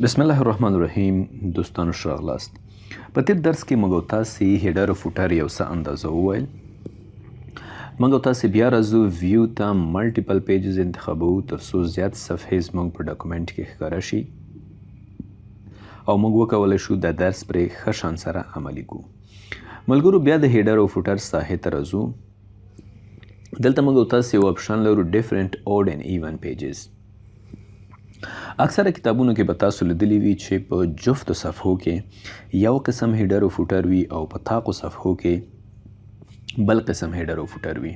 بسم الله الرحمن الرحیم. دوستانو ښه راغلاست. په تیر درس کې موږ تاسې هیډر او فوټر یو څه اندازه وویل. موږ تاسې بیا راځو ویو ته ملټیپل پیجز انتخابو تر څو زیات صفحې زموږ په ډاکومنټ کې ښکاره شي او موږ وکولی شو دا درس پرې ښه شان سره عملي کړو. ملګرو بیا د هیډر او فوټر ساحې ته راځو. دلته موږ تاسې یو اپشن لرو ډیفرنٹ اوډ اینډ ایون پیجز. اکثره کتابونو کې به تاسو لیدلی وي چې په جفتو صفحو کې یو قسم هیډر او فوټر وي او په تاقو صفحو کې بل قسم هیډر او فوټر وي.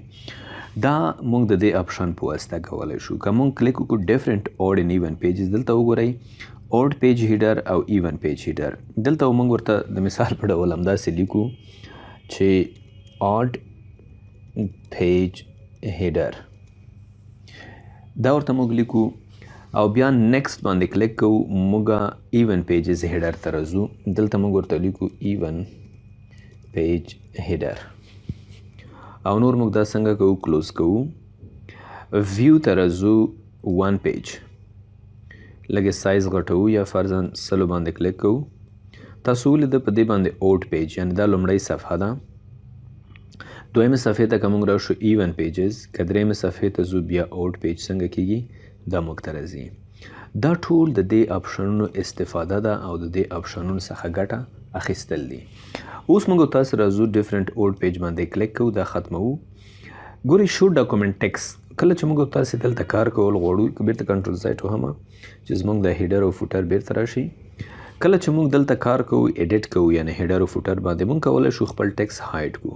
دا موږ د دې اپشن په واسطه کولی شو. که موږ کلیک وکړو ډیفرنٹ اوډ اینډ ایون پیجز، دلته وګورئ اوډ پیج هیډر او ایون پیج هیډر. دلته موږ ورته د مثال په ډول همداسې لیکو چې اوډ پیج هیډر، دا ورته موږ لیکو او بیا نیکسٹ باندې کلیک کوو. موږ ایون پیجز هیډر ته راځو. دلته موږ ورته لیکو ایون پیج هیډر او نور موږ دا څنګه کوو، کلوز کوو. ویو ته راځو، ون پیج لږ سایز غټوو یا فرضاً 100 باندې کلیک کوو. تاسو ولیده په دې باندې اوټ پیج یعنې دا لومړی صفحه ده. دویمه صفحې ته که موږ راشو ایون پیجز، که درېیمه صفحې ته ځو بیا اوټ پیج څنګه کیږي دا موږ ته راځي. دا ټول د دې اپشنونو استفاده ده او د دې اپشنونو څخه ګټه اخیستل دي. اوس موږ تاسو راځو ډیفرنٹ اوډ پیج باندې کلیک کوو، دا ختموو. ګورئ شو ډاکومنټ ټیکس. کله چې موږ تاسو دلته کار کول غواړو، بیرته کنټرول زیډ وهمه چې زموږ د هیډر او فوټر بیرته راشي. کله چې موږ دلته کار کوو ایډیټ کوو یعنی هیډر او فوټر باندې، موږ کولی شو خپل ټیکس هایډ کړو.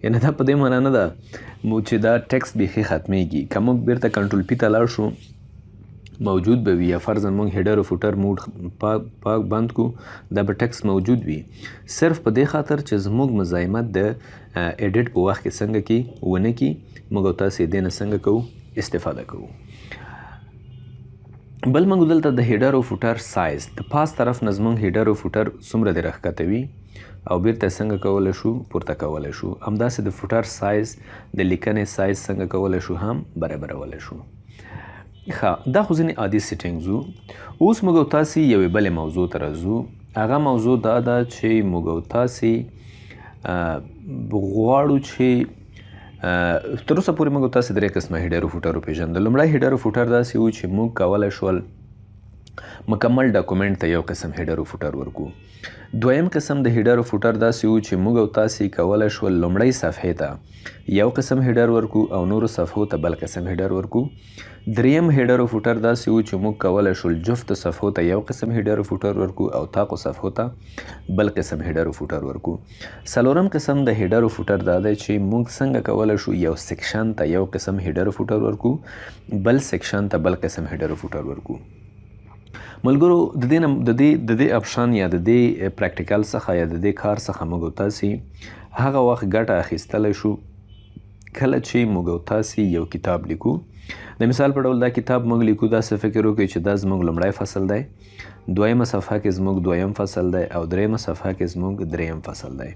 یعنې دا په دې معنا نه ده چې دا ټیکس بیخي ختمیږي. که موږ بیرته کنټرول پی ته لاړ شو موجود به وي، یا فرضاً موږ هیډر او فوټر موډ پاک بند کو، دا به ټیکس موجود وي. صرف په دې خاطر چې زموږ مزاحمت د ایډیټ په وخت کې څنګه کی ونه کی، موږ تاسې دې نه څنګه کوو، استفاده کوو. بل موږ دلته د هیډر او فوټر سایز د پاس طرف نه زموږ هیډر او فوټر څومره دې راښکته وي او بیرته څنګه کولی شو، پورته کولی شو. همداسې د فوټر سایز د لیکنې سایز څنګه کولی شو، هم برابرولی شو. ښه، دا خو ځینې عادي سیټینګز وو. اوس موږ تاسې یوې بلې موضوع ته راځو. هغه موضوع دا ده چې موږ تاسې غواړو چې تر اوسه پورې موږ تاسې درې قسمه هیډر او فوټر وپېژندل. لومړی هیډر او فوټر داسې وو چې موږ کولی شول مکمل ډاکومنټ ته یو قسم هیډر او فوټر ورکو. دویم قسم د هیډر او فوټر داسې وو چې موږ او تاسې کولی شول لومړۍ صفحې ته یو قسم هیډر ورکو او نورو صفحو ته بل قسم هیډر ورکو. دریم هیډر او فوټر داسې وو چې موږ کولی شول جفتو صفحو ته یو قسم هیډر او فوټر ورکو او تاقو صفحو ته بل قسم هیډر او فوټر ورکو. څلورم قسم د هیډر او فوټر دا دی چې موږ څنګه کولی شو یو سیکشن ته یو قسم هیډر او فوټر ورکو، بل سیکشن ته بل قسم هیډر او فوټر ورکو. ملګرو د دې اپشن یا د دې پریکټیکل څخه یا د دې کار څخه موږ تاسې هغه وخت ګټه اخیستلی شو کله چې موږ تاسې یو کتاب لیکو. د مثال په ډول دا کتاب موږ لیکو، داسې فکر وکړئ چې دا زموږ لومړی فصل دی، دویمه صفحه کې زموږ دویم فصل دی او دریمه صفحه کې زموږ دریم فصل دی.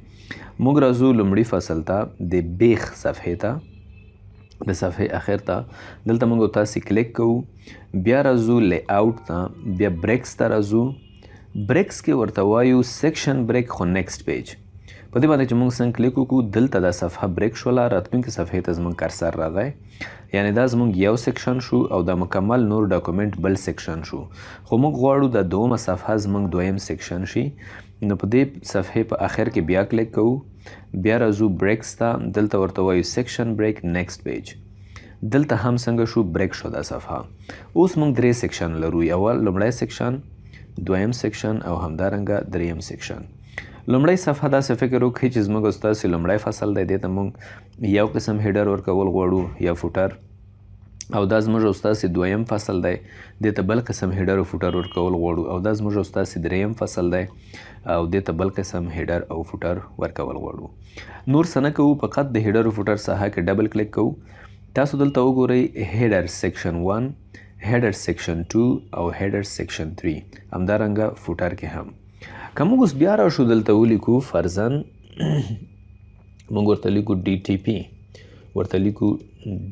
موږ راځو لومړي فصل ته، د بیخ صفحې ته، د صفحې اخر ته. دلته موږ تاسې کلیک کوو، بیا راځو لی آوټ ته، بیا بریکس ته راځو. بریکس کې ورته وایو سیکشن بریک خو نیکسټ پیج. په دې باندې چې موږ څنګه کلیک وکړو دلته دا صفحه بریک شوله، راتلونکي صفحې ته زموږ کرسر راغی، یعنې دا زموږ یو سیکشن شو او دا مکمل نور ډاکومنټ بل سیکشن شو. خو موږ غواړو دا دومه صفحه زموږ دویم سیکشن شي. نو په دې صفحې په آخر کې بیا کلیک کوو، بیا راځو بریکس ته، دلته ورته وایو سیکشن بریک نیکسټ پیج. دلته هم څنګه شو، بریک شو دا صفحه. اوس موږ درې سیکشن لرو، یو لومړی سیکشن، دویم سیکشن او همدارنګه دریم سیکشن. لومړی صفحه داسې فکر وکړئ چې زموږ ستاسې لومړی فصل دی، دې ته موږ یو قسم هیډر ورکول غواړو یا فوټر، او دا زموږ او ستاسې دویم فصل دی، دې ته بل قسم هیډر او فوټر ورکول غواړو، او دا زموږ او ستاسې دریم فصل دی او دې ته بل قسم هیډر او فوټر ورکول غواړو. نور څه نه کوو، فقط د هیډر او فوټر ساحه کې ډبل کلیک کوو. تاسو دلته وګورئ هیډر سیکشن 1، هیډر سیکشن 2 او هیډر سیکشن 3، همدارنګه فوټر کې هم. که موږ اوس بیا راشو دلته ولیکو فرضاً موږ ورته لیکو DTP، ورته لیکو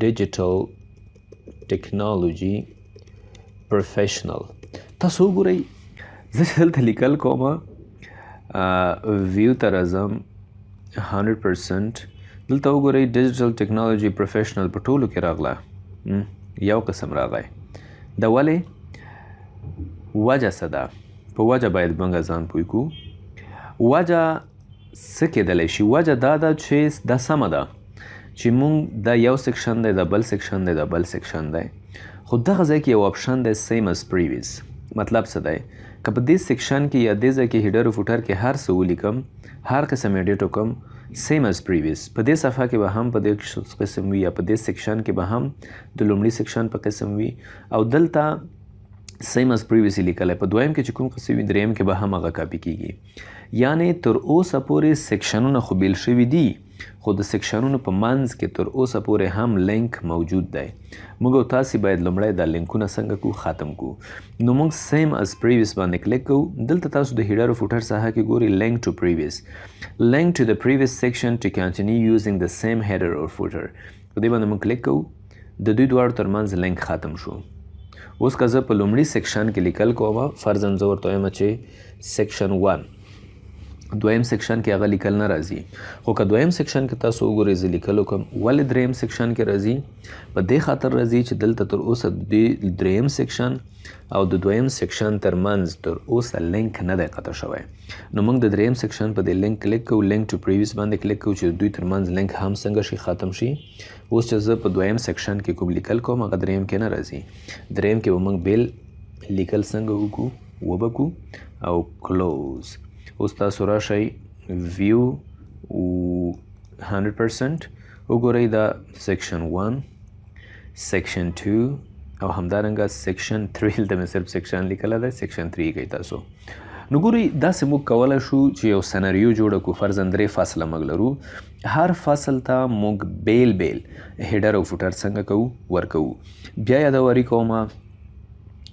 ډیجیټل ټیکنالوجي پروفیشنل. تاسو وګورئ زه چې دلته لیکل کوم ویو ته راځم 100% دلته وګورئ ډیجیټل ټیکنالوژي پروفیشنل په ټولو کې راغله یو قسم راغی د ولې وجه څه ده په وجه باید موږ ځان پوه کړو وجه څه کېدلی شي وجه دا ده چې دا سمه ده چې موږ دا یو سیکشن دی دا بل سیکشن دی دا بل سیکشن دی خو دغه ځای کې یو اپشن دی سیم از پریویس مطلب څه دی که په دې سیکشن کې یا دې ځای کې هیډر او فوټر کې هر څه ولیکم هر قسم ایډیټ وکړم سیم از پریویس په دې صفحه کې به هم په دې قسم وي یا په دې سیکشن کې به هم د لومړي سیکشن په قسم وي او دلته سیم از پریویس لیکلی په دویم کې چې کوم قسم وي دریم کې به هم هغه کاپي کیږي یعنی تر اوسه پورې سیکشنونه خو بیل شوي دي خو د سیکشنونو په منځ کې تر اوسه پورې هم لینک موجود دی موږ او تاسې باید لومړی دا لینکونه څنګه کو ختم کو نو موږ سیم از پریویس باندې کلیک کوو دلته تاسو د هیډر او فوټر ساحه کې ګورئ لینک ټو پریویس لینک ټو د پریویس سیکشن ټو کنټینیو یوزینګ د سیم هیډر او فوټر په دې باندې موږ کلیک کوو د دوی دواړو ترمنځ لینک ختم شو اوس که زه په لومړي سیکشن کې لیکل کوم فرضاً زه ورته وایم چې سیکشن 1 دویم سیکشن کې هغه لیکل نه راځي خو که دویم سیکشن کې تاسو وګورئ زه لیکل وکړم ولې دریم سیکشن کې راځي په دې خاطر راځي چې دلته تر اوسه د دریم سیکشن او د دویم سیکشن ترمنځ تر اوسه لینک نه دی قطع شوی نو موږ د دریم سیکشن په دې لینک کلیک کوو لینک ټو پریویس باندې کلیک کوو چې د دوی ترمنځ لینک هم څنګه شي ختم شي اوس چې زه په دویم سیکشن کې کوم لیکل کوم هغه دریم کې نه راځي دریم کې به موږ بیل لیکل څنګه وکړو وبکو او کلوز اوس تاسو راشئ ویو 100% وګورئ دا سیکشن 1 سیکشن 2 او همدارنګه سیکشن 3 دلته مې صرف سیکشن لیکلی دی سیکشن 3 کوي تاسو نو ګورئ داسې موږ کولی شو چې یو سناریو جوړه کړو فرضاً 3 فصله موږ لرو هر فصل ته موږ بیل بیل هیډر او فوټر څنګه کوو ورکوو بیا یادواري کومه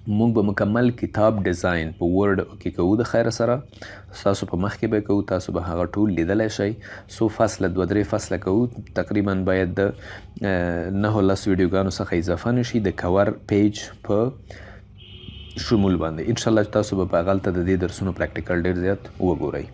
موږ به مکمل کتاب ډیزاین په ورډ کې کوو د خیر سره تاسو په مخ کې به کوو تاسو به هغه ټول لیدلی شئ څو فصله 2-3 فصله کوو تقریبا باید د 9-10 ویډیوګانو څخه اضافه نشي د کور پیج په شمول باندې انشاءالله تاسو به په هغلته د دې درسونو پریکټیکل ډېر زیات وګورئ